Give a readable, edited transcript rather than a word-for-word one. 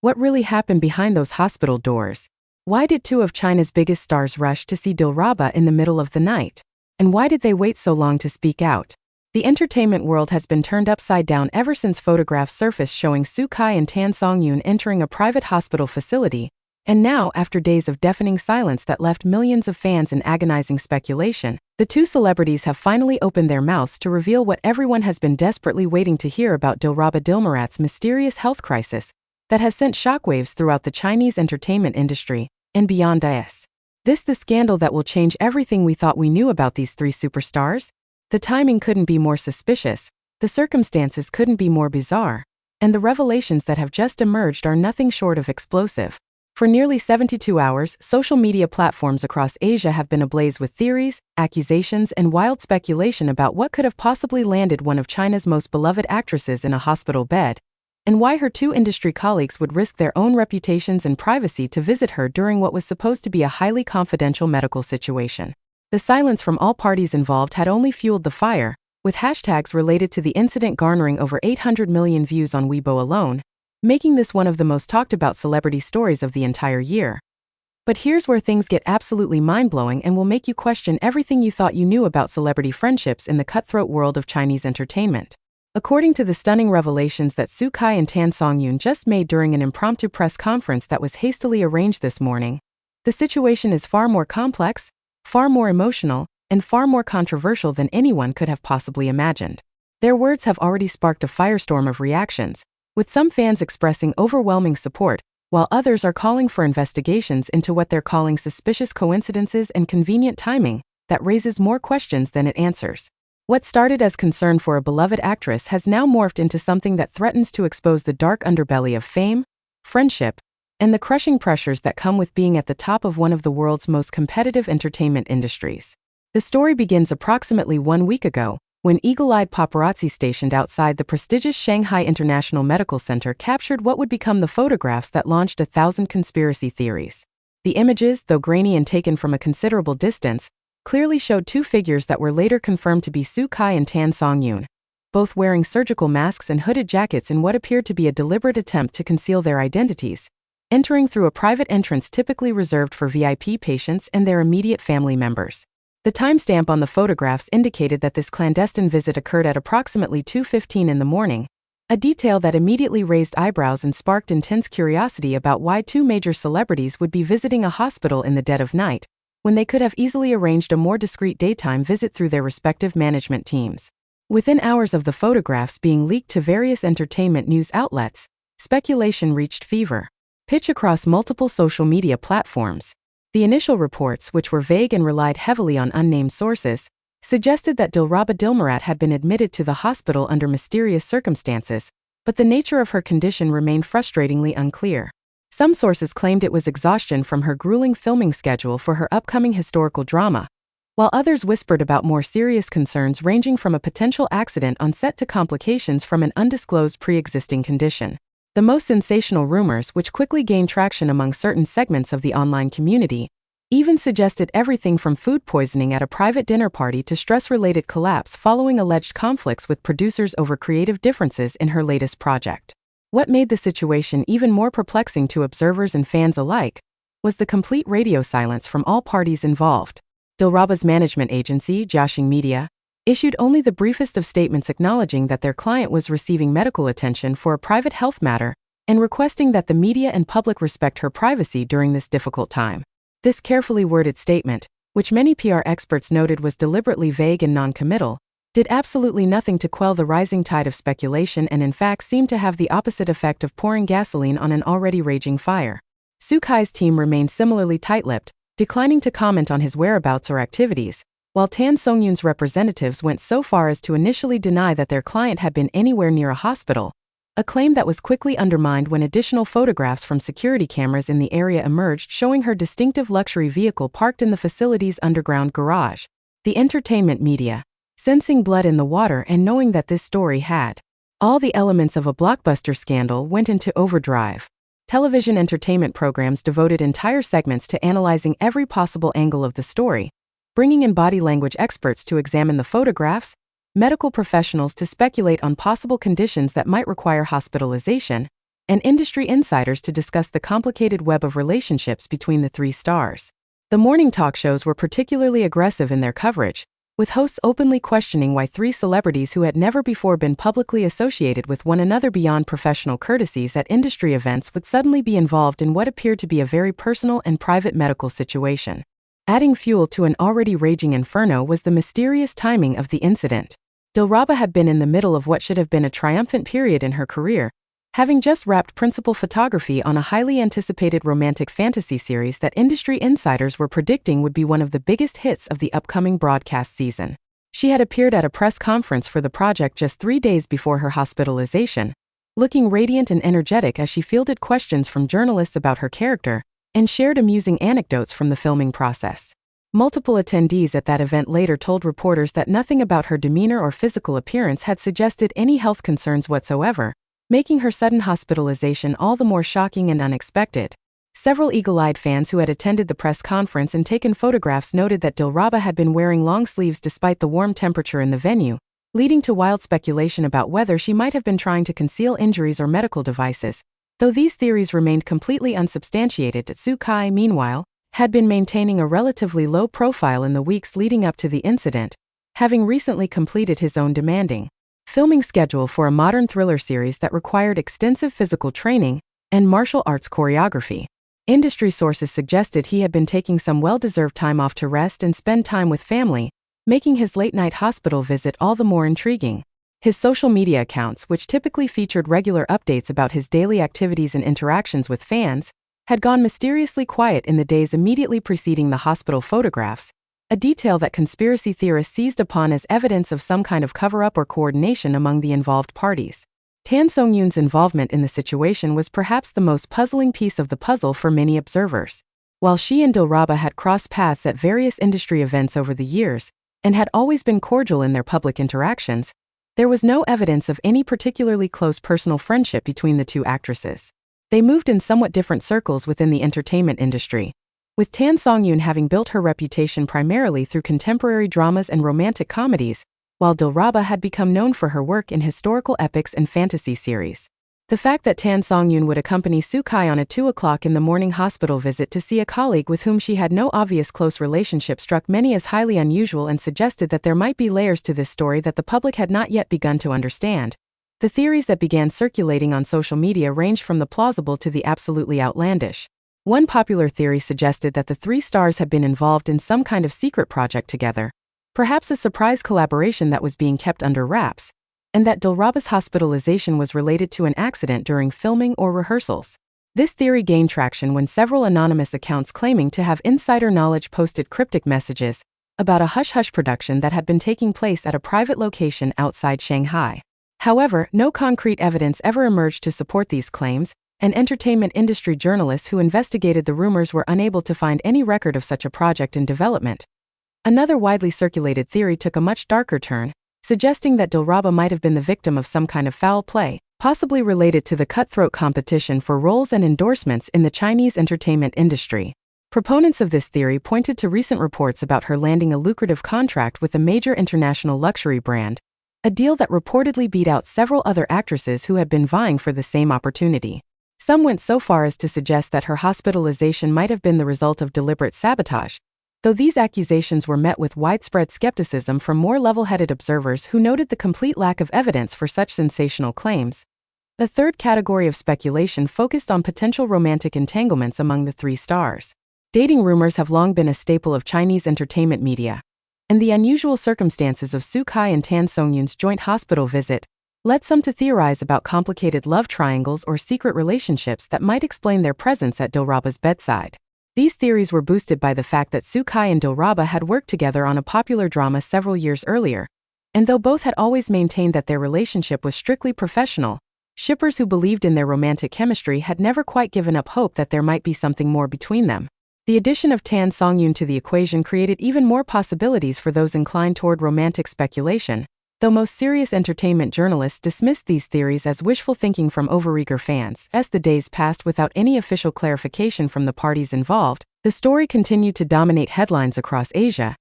What really happened behind those hospital doors? Why did two of China's biggest stars rush to see Dilraba in the middle of the night? And why did they wait so long to speak out? The entertainment world has been turned upside down ever since photographs surfaced showing Su Kai and Tan Songyun entering a private hospital facility, and now, after days of deafening silence that left millions of fans in agonizing speculation, the two celebrities have finally opened their mouths to reveal what everyone has been desperately waiting to hear about Dilraba Dilmurat's mysterious health crisis that has sent shockwaves throughout the Chinese entertainment industry and beyond. This the scandal that will change everything we thought we knew about these three superstars? The timing couldn't be more suspicious, the circumstances couldn't be more bizarre, and the revelations that have just emerged are nothing short of explosive. For nearly 72 hours, social media platforms across Asia have been ablaze with theories, accusations, and wild speculation about what could have possibly landed one of China's most beloved actresses in a hospital bed, and why her two industry colleagues would risk their own reputations and privacy to visit her during what was supposed to be a highly confidential medical situation. The silence from all parties involved had only fueled the fire, with hashtags related to the incident garnering over 800 million views on Weibo alone, making this one of the most talked about celebrity stories of the entire year. But here's where things get absolutely mind-blowing and will make you question everything you thought you knew about celebrity friendships in the cutthroat world of Chinese entertainment. According to the stunning revelations that Su Kai and Tan Songyun just made during an impromptu press conference that was hastily arranged this morning, the situation is far more complex, far more emotional, and far more controversial than anyone could have possibly imagined. Their words have already sparked a firestorm of reactions, with some fans expressing overwhelming support, while others are calling for investigations into what they're calling suspicious coincidences and convenient timing that raises more questions than it answers. What started as concern for a beloved actress has now morphed into something that threatens to expose the dark underbelly of fame, friendship, and the crushing pressures that come with being at the top of one of the world's most competitive entertainment industries. The story begins approximately 1 week ago, when eagle-eyed paparazzi stationed outside the prestigious Shanghai International Medical Center captured what would become the photographs that launched 1,000 conspiracy theories. The images, though grainy and taken from a considerable distance, clearly showed two figures that were later confirmed to be Su Kai and Tan Songyun, both wearing surgical masks and hooded jackets in what appeared to be a deliberate attempt to conceal their identities, entering through a private entrance typically reserved for VIP patients and their immediate family members. The timestamp on the photographs indicated that this clandestine visit occurred at approximately 2:15 in the morning, a detail that immediately raised eyebrows and sparked intense curiosity about why two major celebrities would be visiting a hospital in the dead of night, when they could have easily arranged a more discreet daytime visit through their respective management teams. Within hours of the photographs being leaked to various entertainment news outlets, speculation reached fever pitch across multiple social media platforms. The initial reports, which were vague and relied heavily on unnamed sources, suggested that Dilraba Dilmurat had been admitted to the hospital under mysterious circumstances, but the nature of her condition remained frustratingly unclear. Some sources claimed it was exhaustion from her grueling filming schedule for her upcoming historical drama, while others whispered about more serious concerns ranging from a potential accident on set to complications from an undisclosed pre-existing condition. The most sensational rumors, which quickly gained traction among certain segments of the online community, even suggested everything from food poisoning at a private dinner party to stress-related collapse following alleged conflicts with producers over creative differences in her latest project. What made the situation even more perplexing to observers and fans alike was the complete radio silence from all parties involved. Dilraba's management agency, Jiaxing Media, issued only the briefest of statements acknowledging that their client was receiving medical attention for a private health matter and requesting that the media and public respect her privacy during this difficult time. This carefully worded statement, which many PR experts noted was deliberately vague and non-committal, did absolutely nothing to quell the rising tide of speculation and in fact seemed to have the opposite effect of pouring gasoline on an already raging fire. Su Kai's team remained similarly tight-lipped, declining to comment on his whereabouts or activities, while Tan Songyun's representatives went so far as to initially deny that their client had been anywhere near a hospital, a claim that was quickly undermined when additional photographs from security cameras in the area emerged showing her distinctive luxury vehicle parked in the facility's underground garage. The entertainment media, sensing blood in the water and knowing that this story had all the elements of a blockbuster scandal, went into overdrive. Television entertainment programs devoted entire segments to analyzing every possible angle of the story, bringing in body language experts to examine the photographs, medical professionals to speculate on possible conditions that might require hospitalization, and industry insiders to discuss the complicated web of relationships between the three stars. The morning talk shows were particularly aggressive in their coverage, with hosts openly questioning why three celebrities who had never before been publicly associated with one another beyond professional courtesies at industry events would suddenly be involved in what appeared to be a very personal and private medical situation. Adding fuel to an already raging inferno was the mysterious timing of the incident. Dilraba had been in the middle of what should have been a triumphant period in her career, having just wrapped principal photography on a highly anticipated romantic fantasy series that industry insiders were predicting would be one of the biggest hits of the upcoming broadcast season. She had appeared at a press conference for the project just 3 days before her hospitalization, looking radiant and energetic as she fielded questions from journalists about her character and shared amusing anecdotes from the filming process. Multiple attendees at that event later told reporters that nothing about her demeanor or physical appearance had suggested any health concerns whatsoever, making her sudden hospitalization all the more shocking and unexpected. Several eagle-eyed fans who had attended the press conference and taken photographs noted that Dilraba had been wearing long sleeves despite the warm temperature in the venue, leading to wild speculation about whether she might have been trying to conceal injuries or medical devices. Though these theories remained completely unsubstantiated, Soo Kai, meanwhile, had been maintaining a relatively low profile in the weeks leading up to the incident, having recently completed his own demanding filming schedule for a modern thriller series that required extensive physical training and martial arts choreography. Industry sources suggested he had been taking some well-deserved time off to rest and spend time with family, making his late-night hospital visit all the more intriguing. His social media accounts, which typically featured regular updates about his daily activities and interactions with fans, had gone mysteriously quiet in the days immediately preceding the hospital photographs, a detail that conspiracy theorists seized upon as evidence of some kind of cover-up or coordination among the involved parties. Tan Songyun's involvement in the situation was perhaps the most puzzling piece of the puzzle for many observers. While she and Dilraba had crossed paths at various industry events over the years, and had always been cordial in their public interactions, there was no evidence of any particularly close personal friendship between the two actresses. They moved in somewhat different circles within the entertainment industry, with Tan Songyun having built her reputation primarily through contemporary dramas and romantic comedies, while Dilraba had become known for her work in historical epics and fantasy series. The fact that Tan Songyun would accompany Soo Kai on a 2:00 in the morning hospital visit to see a colleague with whom she had no obvious close relationship struck many as highly unusual and suggested that there might be layers to this story that the public had not yet begun to understand. The theories that began circulating on social media ranged from the plausible to the absolutely outlandish. One popular theory suggested that the three stars had been involved in some kind of secret project together, perhaps a surprise collaboration that was being kept under wraps, and that Dilraba's hospitalization was related to an accident during filming or rehearsals. This theory gained traction when several anonymous accounts claiming to have insider knowledge posted cryptic messages about a hush-hush production that had been taking place at a private location outside Shanghai. However, no concrete evidence ever emerged to support these claims, and entertainment industry journalists who investigated the rumors were unable to find any record of such a project in development. Another widely circulated theory took a much darker turn, suggesting that Dilraba might have been the victim of some kind of foul play, possibly related to the cutthroat competition for roles and endorsements in the Chinese entertainment industry. Proponents of this theory pointed to recent reports about her landing a lucrative contract with a major international luxury brand, a deal that reportedly beat out several other actresses who had been vying for the same opportunity. Some went so far as to suggest that her hospitalization might have been the result of deliberate sabotage, though these accusations were met with widespread skepticism from more level-headed observers who noted the complete lack of evidence for such sensational claims. The third category of speculation focused on potential romantic entanglements among the three stars. Dating rumors have long been a staple of Chinese entertainment media, and the unusual circumstances of Soo Kai and Tan Songyun's joint hospital visit led some to theorize about complicated love triangles or secret relationships that might explain their presence at Dilraba's bedside. These theories were boosted by the fact that Soo Kai and Dilraba had worked together on a popular drama several years earlier, and though both had always maintained that their relationship was strictly professional, shippers who believed in their romantic chemistry had never quite given up hope that there might be something more between them. The addition of Tan Songyun to the equation created even more possibilities for those inclined toward romantic speculation, though most serious entertainment journalists dismissed these theories as wishful thinking from overeager fans. As the days passed without any official clarification from the parties involved, the story continued to dominate headlines across Asia,